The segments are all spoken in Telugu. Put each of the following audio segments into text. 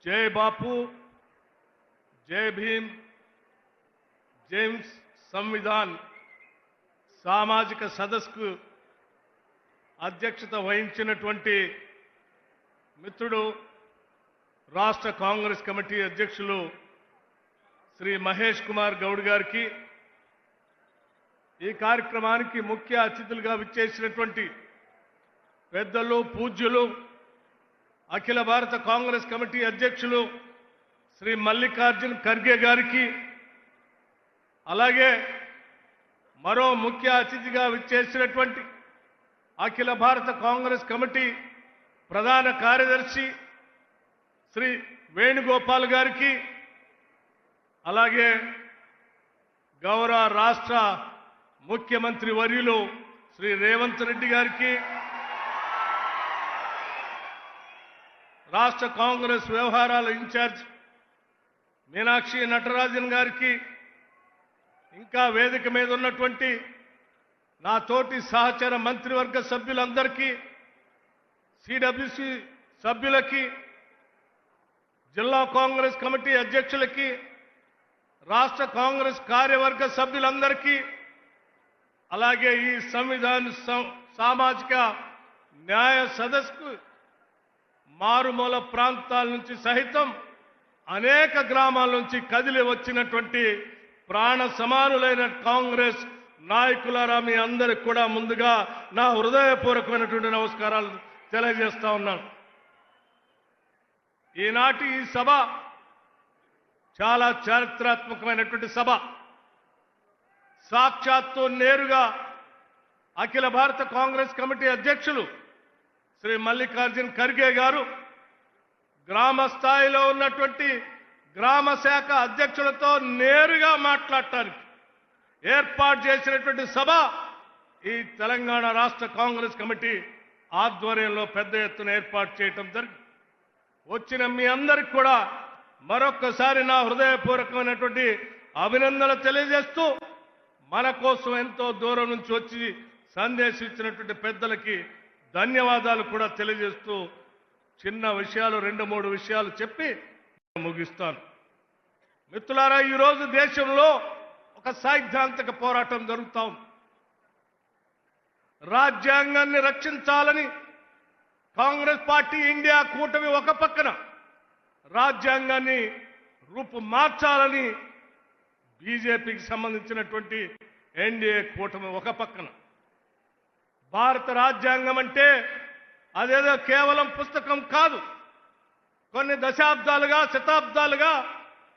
జై బాపు, జై భీమ్, జేమ్స్ సంవిధాన్ సామాజిక సదస్సుకు అధ్యక్షత వహించినటువంటి మిత్రుడు రాష్ట్ర కాంగ్రెస్ కమిటీ అధ్యక్షులు శ్రీ మహేష్ కుమార్ గౌడ్ గారికి, ఈ కార్యక్రమానికి ముఖ్య అతిథులుగా విచ్చేసినటువంటి పెద్దలు, పూజ్యులు, అఖిల భారత కాంగ్రెస్ కమిటీ అధ్యక్షులు శ్రీ మల్లికార్జున్ ఖర్గే గారికి, అలాగే మరో ముఖ్య అతిథిగా విచ్చేసినటువంటి అఖిల భారత కాంగ్రెస్ కమిటీ ప్రధాన కార్యదర్శి శ్రీ వేణుగోపాల్ గారికి, అలాగే గౌరవ రాష్ట్ర ముఖ్యమంత్రి వర్యులు శ్రీ రేవంత్ రెడ్డి గారికి, రాష్ట్ర కాంగ్రెస్ వ్యవహారాల ఇన్ఛార్జ్ మీనాక్షి నటరాజన్ గారికి, ఇంకా వేదిక మీద ఉన్నటువంటి నా తోటి సహచర మంత్రివర్గ సభ్యులందరికీ, సిడబ్ల్యూసి సభ్యులకి, జిల్లా కాంగ్రెస్ కమిటీ అధ్యక్షులకి, రాష్ట్ర కాంగ్రెస్ కార్యవర్గ సభ్యులందరికీ, అలాగే ఈ సంవిధాన సామాజిక న్యాయ సదస్సుకు మారుమూల ప్రాంతాల నుంచి సహితం అనేక గ్రామాల నుంచి కదిలి వచ్చినటువంటి ప్రాణ సమానులైన కాంగ్రెస్ నాయకులారా, మీ అందరికి కూడా ముందుగా నా హృదయపూర్వకమైనటువంటి నమస్కారాలు తెలియజేస్తా ఉన్నాను. ఈనాటి ఈ సభ చాలా చారిత్రాత్మకమైనటువంటి సభ. సాక్షాత్తు నేరుగా అఖిల భారత కాంగ్రెస్ కమిటీ అధ్యక్షులు శ్రీ మల్లికార్జున్ ఖర్గే గారు గ్రామ స్థాయిలో ఉన్నటువంటి గ్రామ శాఖ అధ్యక్షులతో నేరుగా మాట్లాడటానికి ఏర్పాటు చేసినటువంటి సభ ఈ తెలంగాణ రాష్ట్ర కాంగ్రెస్ కమిటీ ఆధ్వర్యంలో పెద్ద ఎత్తున ఏర్పాటు చేయటం జరిగింది. వచ్చిన మీ అందరికి కూడా మరొక్కసారి నా హృదయపూర్వకమైనటువంటి అభినందనలు తెలియజేస్తూ, మన కోసం ఎంతో దూరం నుంచి వచ్చి సందేశం ఇచ్చినటువంటి పెద్దలకి ధన్యవాదాలు కూడా తెలియజేస్తూ, చిన్న విషయాలు 2-3 విషయాలు చెప్పి ముగిస్తాను. మిత్రులారా, ఈరోజు దేశంలో ఒక సైద్ధాంతిక పోరాటం జరుగుతూ ఉంది. రాజ్యాంగాన్ని రక్షించాలని కాంగ్రెస్ పార్టీ, ఇండియా కూటమి ఒక పక్కన, రాజ్యాంగాన్ని రూపు మార్చాలని బీజేపీకి సంబంధించినటువంటి ఎన్డీఏ కూటమి ఒక పక్కన. భారత రాజ్యాంగం అంటే అదేదో కేవలం పుస్తకం కాదు. కొన్ని దశాబ్దాలుగా, శతాబ్దాలుగా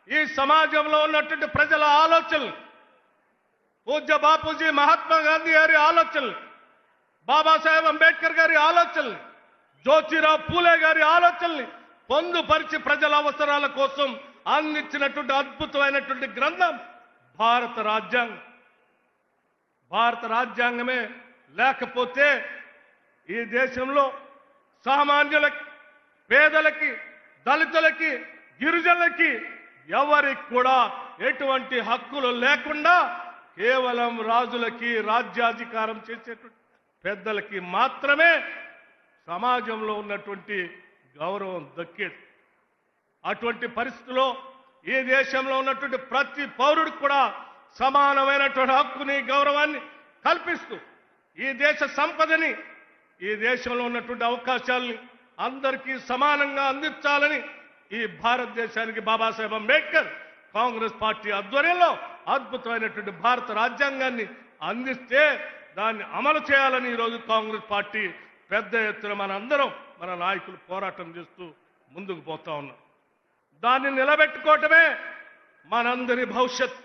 ఈ సమాజంలో ఉన్నటువంటి ప్రజల ఆలోచనలు, పూజ్య బాపూజీ మహాత్మా గాంధీ గారి ఆలోచనలు, బాబాసాహెబ్ అంబేద్కర్ గారి ఆలోచనలు, జ్యోతిరావు పూలే గారి ఆలోచనల్ని పొందుపరిచి ప్రజల అవసరాల కోసం అందించినటువంటి అద్భుతమైనటువంటి గ్రంథం భారత రాజ్యాంగం. భారత రాజ్యాంగమే లేకపోతే ఈ దేశంలో సామాన్యులకి, పేదలకి, దళితులకి, గిరిజనులకి ఎవరికి కూడా ఎటువంటి హక్కులు లేకుండా కేవలం రాజులకి, రాజ్యాధికారం చేసేటువంటి పెద్దలకి మాత్రమే సమాజంలో ఉన్నటువంటి గౌరవం దక్కేది. అటువంటి పరిస్థితుల్లో ఈ దేశంలో ఉన్నటువంటి ప్రతి పౌరుడికి కూడా సమానమైనటువంటి హక్కుని, గౌరవాన్ని కల్పిస్తూ ఈ దేశ సంపదని, ఈ దేశంలో ఉన్నటువంటి అవకాశాలని అందరికీ సమానంగా అందించాలని ఈ భారతదేశానికి బాబాసాహెబ్ అంబేద్కర్ కాంగ్రెస్ పార్టీ ఆధ్వర్యంలో అద్భుతమైనటువంటి భారత రాజ్యాంగాన్ని అందిస్తే దాన్ని అమలు చేయాలని ఈరోజు కాంగ్రెస్ పార్టీ పెద్ద ఎత్తున మన నాయకులు పోరాటం చేస్తూ ముందుకు పోతా ఉన్నారు. దాన్ని నిలబెట్టుకోవటమే మనందరి భవిష్యత్.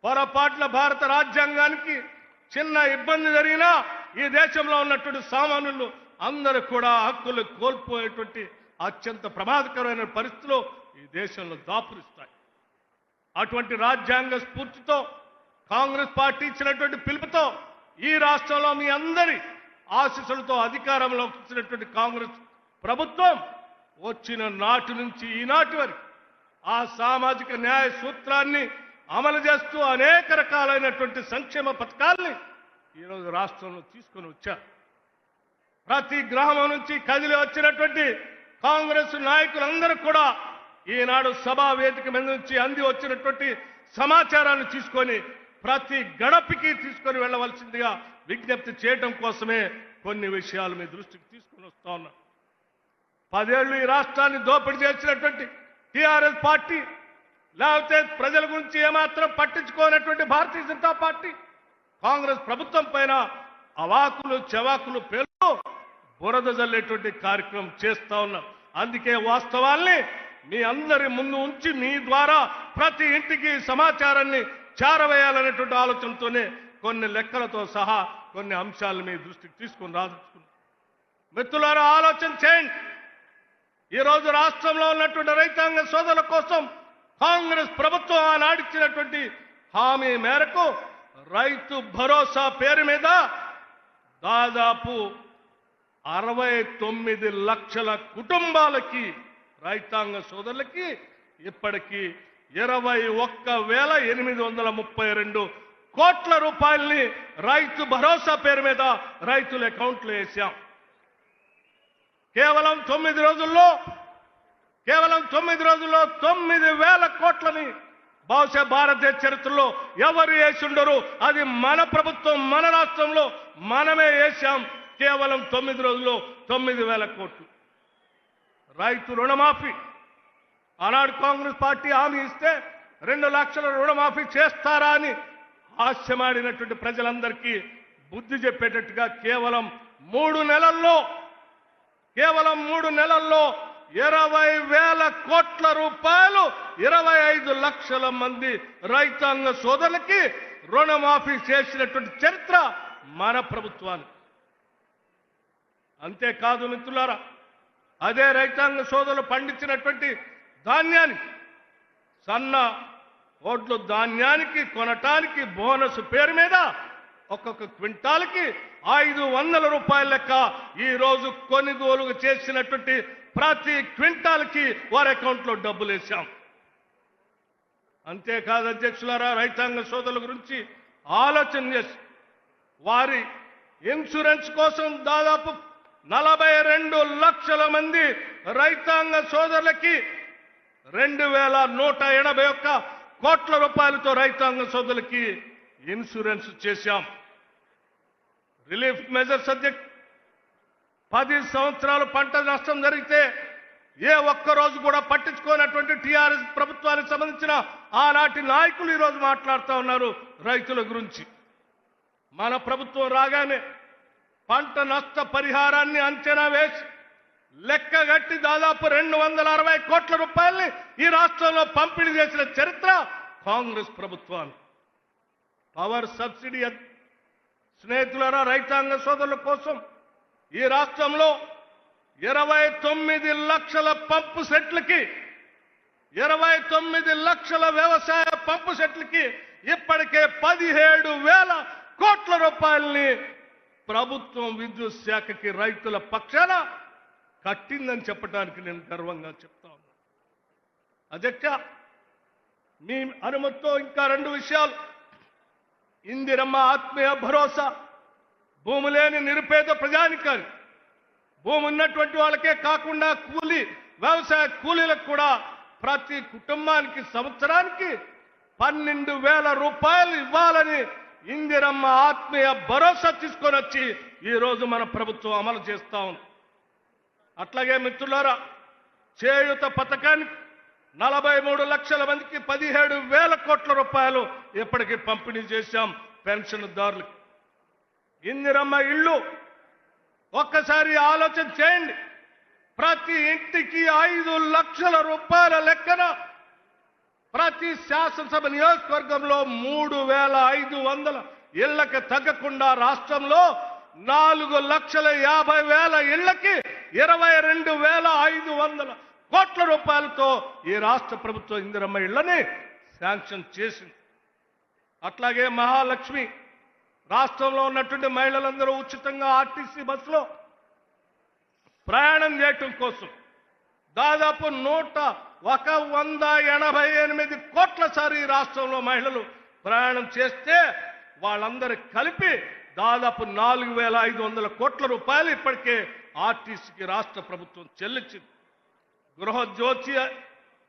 పొరపాట్ల భారత రాజ్యాంగానికి చిన్న ఇబ్బంది జరిగినా ఈ దేశంలో ఉన్నటువంటి సామాన్యులు అందరూ కూడా హక్కులు కోల్పోయేటువంటి అత్యంత ప్రమాదకరమైన పరిస్థితులు ఈ దేశంలో దాపురిస్తాయి. అటువంటి రాజ్యాంగ స్ఫూర్తితో కాంగ్రెస్ పార్టీ ఇచ్చినటువంటి పిలుపుతో ఈ రాష్ట్రంలో మీ అందరి ఆశీస్సులతో అధికారంలోకి వచ్చినటువంటి కాంగ్రెస్ ప్రభుత్వం వచ్చిన నాటి నుంచి ఈనాటి వరకు ఆ సామాజిక న్యాయ సూత్రాన్ని అమలు చేస్తూ అనేక రకాలైనటువంటి సంక్షేమ పథకాల్ని ఈరోజు రాష్ట్రంలో తీసుకొని వచ్చారు. ప్రతి గ్రామం నుంచి కదిలి వచ్చినటువంటి కాంగ్రెస్ నాయకులందరూ కూడా ఈనాడు సభా వేదిక మీద నుంచి అంది వచ్చినటువంటి సమాచారాన్ని తీసుకొని ప్రతి గడపకి తీసుకొని వెళ్ళవలసిందిగా విజ్ఞప్తి చేయడం కోసమే కొన్ని విషయాలు మీ దృష్టికి తీసుకొని వస్తా ఉన్నా. 10 ఏళ్లు ఈ రాష్ట్రాన్ని దోపిడీ చేసినటువంటి టీఆర్ఎస్ పార్టీ, లేకపోతే ప్రజల గురించి ఏమాత్రం పట్టించుకోనటువంటి భారతీయ జనతా పార్టీ కాంగ్రెస్ ప్రభుత్వం పైన అవాకులు చెవాకులు పేర్లు బురద జల్లేటువంటి కార్యక్రమం చేస్తా ఉన్నాం. అందుకే వాస్తవాల్ని మీ అందరి ముందు ఉంచి మీ ద్వారా ప్రతి ఇంటికి సమాచారాన్ని చేరవేయాలనేటువంటి ఆలోచనతోనే కొన్ని లెక్కలతో సహా కొన్ని అంశాలను మీ దృష్టికి తీసుకుని రాదలుచుకున్నాం. మిత్రులారా, ఆలోచన చేయండి. ఈరోజు రాష్ట్రంలో ఉన్నటువంటి రైతాంగ సోదరుల కోసం కాంగ్రెస్ ప్రభుత్వం ఆనాడిచ్చినటువంటి హామీ మేరకు రైతు భరోసా పేరు మీద దాదాపు 69 లక్షల కుటుంబాలకి, రైతాంగ సోదరులకి ఇప్పటికీ 21,832 కోట్ల రూపాయల్ని రైతు భరోసా పేరు మీద రైతుల అకౌంట్లో వేశాం. కేవలం 9 రోజుల్లో 9,000 కోట్లని బహుశా భారతదేశ చరిత్రలో ఎవరు వేసి ఉండరు. అది మన ప్రభుత్వం, మన రాష్ట్రంలో మనమే వేశాం. కేవలం 9 రోజుల్లో 9,000 కోట్లు. రైతు రుణమాఫీ ఆనాడు కాంగ్రెస్ పార్టీ హామీ ఇస్తే 2 లక్షల రుణమాఫీ చేస్తారా అని ఆశమాడినటువంటి ప్రజలందరికీ బుద్ధి చెప్పేటట్టుగా కేవలం 3 నెలల్లో 20,000 కోట్ల రూపాయలు 25 లక్షల మంది రైతాంగ సోదరులకి రుణమాఫీ చేసినటువంటి చరిత్ర మన ప్రభుత్వానికి. అంతేకాదు మిత్రులారా, అదే రైతాంగ సోదరులు పండించినటువంటి ధాన్యానికి, సన్న ఓట్లు ధాన్యానికి కొనటానికి బోనస్ పేరు మీద ఒక్కొక్క క్వింటాల్కి 500 రూపాయల లెక్క ఈ రోజు కొనుగోలు చేసినటువంటి ప్రతి క్వింటాల్కి వారి అకౌంట్లో డబ్బులు వేశాం. అంతేకాదు అధ్యక్షులారా, రైతాంగ సోదరుల గురించి ఆలోచన చేసి వారి ఇన్సూరెన్స్ కోసం దాదాపు 42 లక్షల మంది రైతాంగ సోదరులకి 2,181 కోట్ల రూపాయలతో రైతాంగ సోదరులకి ఇన్సూరెన్స్ చేశాం. రిలీఫ్ మెజర్స్ అధ్యక్ష 10 సంవత్సరాలు పంట నష్టం జరిగితే ఏ ఒక్క రోజు కూడా పట్టించుకోనటువంటి టీఆర్ఎస్ ప్రభుత్వానికి సంబంధించిన ఆనాటి నాయకులు ఈరోజు మాట్లాడుతూ ఉన్నారు రైతుల గురించి. మన ప్రభుత్వం రాగానే పంట నష్ట పరిహారాన్ని అంచనా వేసి లెక్కగట్టి దాదాపు 260 కోట్ల రూపాయల్ని ఈ రాష్ట్రంలో పంపిణీ చేసిన చరిత్ర కాంగ్రెస్ ప్రభుత్వాన్ని. పవర్ సబ్సిడీ స్నేహితులారా, రైతాంగ సోదరుల కోసం ఈ రాష్ట్రంలో 29 లక్షల పంపు సెట్లకి 29 లక్షల వ్యవసాయ పంపు సెట్లకి ఇప్పటికే 17,000 కోట్ల రూపాయల్ని ప్రభుత్వం విద్యుత్ శాఖకి రైతుల పక్షాన కట్టిందని చెప్పడానికి నేను గర్వంగా చెప్తా ఉన్నాను. అధ్యక్ష, మీ అనుమతితో ఇంకా 2 విషయాలు. ఇందిరమ్మ ఆత్మీయ భరోసా భూమి లేని నిరుపేద ప్రజానికానికి, భూమి ఉన్నటువంటి వాళ్ళకే కాకుండా వ్యవసాయ కూలీలకు కూడా ప్రతి కుటుంబానికి సంవత్సరానికి 12,000 రూపాయలు ఇవ్వాలని ఇందిరమ్మ ఆత్మీయ భరోసా తీసుకొని వచ్చి ఈ రోజు మన ప్రభుత్వం అమలు చేస్తా ఉంది. అట్లాగే మిత్రులారా, చేయూత పథకానికి 43 లక్షల మందికి 17,000 కోట్ల రూపాయలు ఇప్పటికీ పంపిణీ చేశాం పెన్షన్దారులకు. ఇందిరమ్మ ఇళ్ళు ఒక్కసారి ఆలోచన చేయండి. ప్రతి ఇంటికి 5 లక్షల రూపాయల లెక్కన ప్రతి శాసనసభ నియోజకవర్గంలో 3,500 ఇళ్లకు తగ్గకుండా రాష్ట్రంలో 4,50,000 ఇళ్లకి 22,500 కోట్ల రూపాయలతో ఈ రాష్ట్ర ప్రభుత్వం ఇందిరమ్మ ఇళ్లని శాంక్షన్ చేసింది. అట్లాగే మహాలక్ష్మి రాష్ట్రంలో ఉన్నటువంటి మహిళలందరూ ఉచితంగా ఆర్టీసీ బస్సులో ప్రయాణం చేయటం కోసం దాదాపు 188 కోట్ల సారి ఈ రాష్ట్రంలో మహిళలు ప్రయాణం చేస్తే వాళ్ళందరూ కలిపి దాదాపు 4,500 కోట్ల రూపాయలు ఇప్పటికే ఆర్టీసీకి రాష్ట్ర ప్రభుత్వం చెల్లించింది. గృహజ్యోతి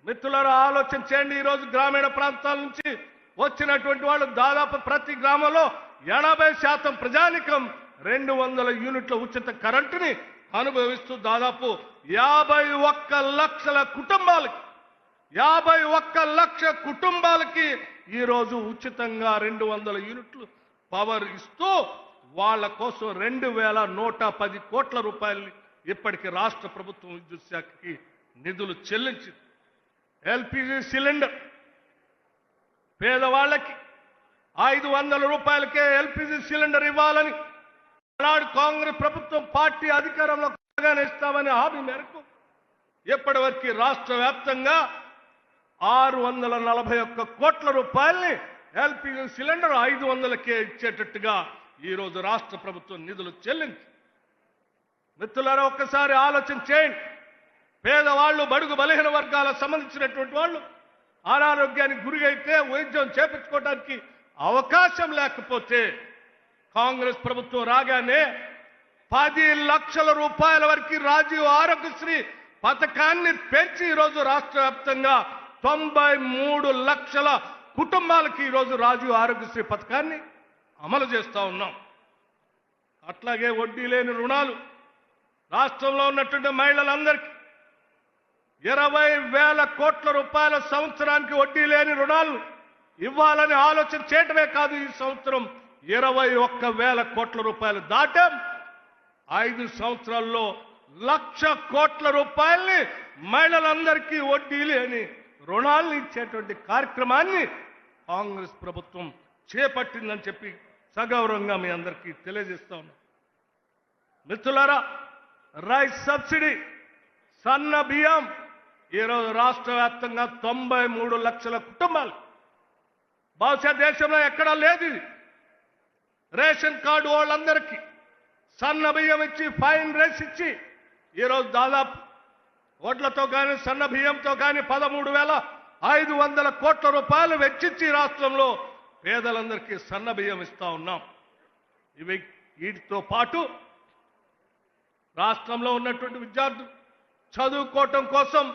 మిత్రులారా ఆలోచన చేయండి. ఈరోజు గ్రామీణ ప్రాంతాల నుంచి వచ్చినటువంటి వాళ్ళు దాదాపు ప్రతి గ్రామంలో 80% ప్రజానికం 200 యూనిట్ల ఉచిత కరెంటుని అనుభవిస్తూ దాదాపు 51 లక్షల కుటుంబాలకి 51 లక్ష కుటుంబాలకి ఈరోజు ఉచితంగా 200 యూనిట్లు పవర్ ఇస్తూ వాళ్ళ కోసం 2110 కోట్ల రూపాయలు ఇప్పటికి రాష్ట్ర ప్రభుత్వం విద్యుత్ శాఖకి నిధులు చెల్లించింది. ఎల్పిజి సిలిండర్ పేదవాళ్ళకి 500 రూపాయలకే ఎల్పిజి సిలిండర్ ఇవ్వాలని నాడు కాంగ్రెస్ ప్రభుత్వం పార్టీ అధికారంలో ఇస్తామని హామీ మేరకు ఇప్పటివరకు రాష్ట్ర వ్యాప్తంగా 641 కోట్ల రూపాయల్ని ఎల్పిజి సిలిండర్ 500కే ఇచ్చేటట్టుగా ఈరోజు రాష్ట్ర ప్రభుత్వం నిధులు చెల్లించి. మిత్రులారా ఒక్కసారి ఆలోచన చేయండి. పేదవాళ్ళు బడుగు బలహీన వర్గాలకు సంబంధించినటువంటి వాళ్ళు అనారోగ్యానికి గురైతే వైద్యం చేపించుకోవడానికి అవకాశం లేకపోతే కాంగ్రెస్ ప్రభుత్వం రాగానే 10 లక్షల రూపాయల వరకు రాజీవ్ ఆరోగ్యశ్రీ పథకాన్ని పెంచి ఈరోజు రాష్ట్ర వ్యాప్తంగా 93 లక్షల కుటుంబాలకి ఈరోజు రాజీవ్ ఆరోగ్యశ్రీ పథకాన్ని అమలు చేస్తా ఉన్నాం. అట్లాగే వడ్డీ లేని రుణాలు రాష్ట్రంలో ఉన్నటువంటి మహిళలందరికీ 20,000 కోట్ల రూపాయల సంవత్సరానికి వడ్డీ లేని రుణాలు ఇవ్వాలని ఆలోచన చేయటమే కాదు, ఈ సంవత్సరం 21,000 కోట్ల రూపాయలు దాటాం. 5 సంవత్సరాల్లో 1,00,000 కోట్ల రూపాయల్ని మహిళలందరికీ వడ్డీ లేని రుణాలను ఇచ్చేటువంటి కార్యక్రమాన్ని కాంగ్రెస్ ప్రభుత్వం చేపట్టిందని చెప్పి సగౌరవంగా మీ అందరికీ తెలియజేస్తా ఉన్నాం. మిత్రులారా రైస్ సబ్సిడీ సన్న బియ్యం ఈరోజు రాష్ట్ర వ్యాప్తంగా 93 లక్షల కుటుంబాలు, బహుశా దేశంలో ఎక్కడా లేదు ఇది. రేషన్ కార్డు వాళ్ళందరికీ సన్న బియ్యం ఇచ్చి ఫైన్ రైస్ ఇచ్చి ఈరోజు దాదాపు వడ్లతో కానీ సన్న బియ్యంతో కానీ 13,500 కోట్ల రూపాయలు వెచ్చించి రాష్ట్రంలో పేదలందరికీ సన్న బియ్యం ఇస్తా ఉన్నాం. వీటితో పాటు రాష్ట్రంలో ఉన్నటువంటి విద్యార్థులు చదువుకోవటం కోసం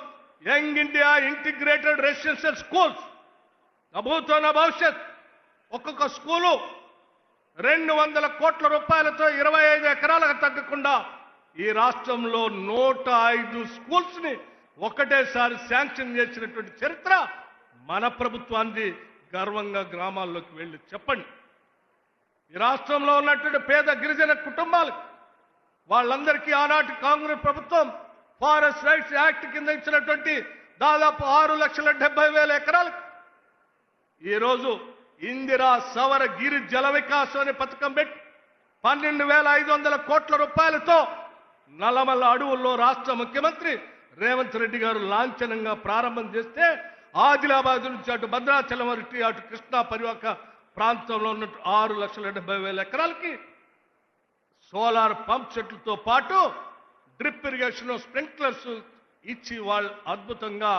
young India integrated residential schools నభూతోన భవిష్యత్ ఒక్కొక్క స్కూలు 200 కోట్ల రూపాయలతో 25 ఎకరాలకు తగ్గకుండా ఈ రాష్ట్రంలో 105 స్కూల్స్ ని ఒకటేసారి శాంక్షన్ చేసినటువంటి చరిత్ర మన ప్రభుత్వాన్ని. గర్వంగా గ్రామాల్లోకి వెళ్ళి చెప్పండి. ఈ రాష్ట్రంలో ఉన్నటువంటి పేద గిరిజన కుటుంబాలకు వాళ్ళందరికీ ఆనాటి కాంగ్రెస్ ప్రభుత్వం ఫారెస్ట్ రైట్స్ యాక్ట్ కింద ఇచ్చినటువంటి దాదాపు 6,70,000 ఎకరాలకు ఈరోజు ఇందిరా సవర గిరి జల వికాసం అనే పథకం పెట్టి 12,500 కోట్ల రూపాయలతో నల్లమల్ల అడవుల్లో రాష్ట్ర ముఖ్యమంత్రి రేవంత్ రెడ్డి గారు లాంఛనంగా ప్రారంభం చేస్తే ఆదిలాబాద్ నుంచి అటు భద్రాచలం వరకు అటు కృష్ణా పరివాహక ప్రాంతంలో ఉన్న 6,70,000 ఎకరాలకి సోలార్ పంప్ సెట్లతో పాటు డ్రిప్ ఇరిగేషన్ స్ప్రింక్లర్స్ ఇచ్చి వాళ్ళు అద్భుతంగా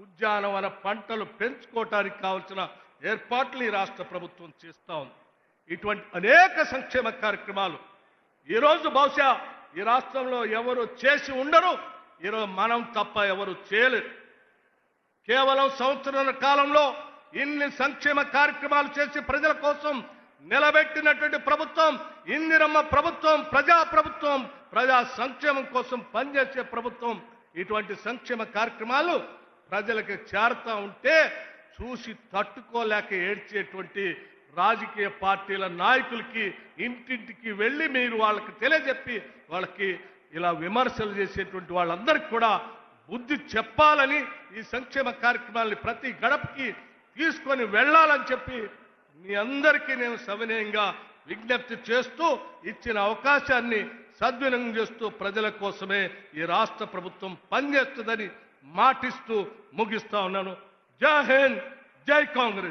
ఉద్యానవన పంటలు పెంచుకోవటానికి కావాల్సిన ఏర్పాట్లు ఈ రాష్ట్ర ప్రభుత్వం చేస్తా ఉంది. ఇటువంటి అనేక సంక్షేమ కార్యక్రమాలు ఈరోజు బహుశా ఈ రాష్ట్రంలో ఎవరు చేసి ఉండరు, ఈరోజు మనం తప్ప ఎవరు చేయలేరు. కేవలం సంవత్సరాల కాలంలో ఇన్ని సంక్షేమ కార్యక్రమాలు చేసి ప్రజల కోసం నిలబెట్టినటువంటి ప్రభుత్వం ఇందిరమ్మ ప్రభుత్వం, ప్రజా ప్రభుత్వం, ప్రజా సంక్షేమం కోసం పనిచేసే ప్రభుత్వం. ఇటువంటి సంక్షేమ కార్యక్రమాలు ప్రజలకు చేరుతా ఉంటే చూసి తట్టుకోలేక ఏడ్చేటువంటి రాజకీయ పార్టీల నాయకులకి ఇంటింటికి వెళ్ళి మీరు వాళ్ళకి తెలియజెప్పి వాళ్ళకి ఇలా విమర్శలు చేసేటువంటి వాళ్ళందరికీ కూడా బుద్ధి చెప్పాలని ఈ సంక్షేమ కార్యక్రమాలని ప్రతి గడపకి తీసుకొని వెళ్ళాలని చెప్పి మీ అందరికీ నేను సవినయంగా విజ్ఞప్తి చేస్తూ ఇచ్చిన అవకాశాన్ని సద్వినియోగం చేస్తూ ప్రజల కోసమే ఈ రాష్ట్ర ప్రభుత్వం పనిచేస్తుందని మాటిస్తూ ముగిస్తా ఉన్నాను. జై హింద్, జై కాంగ్రెస్.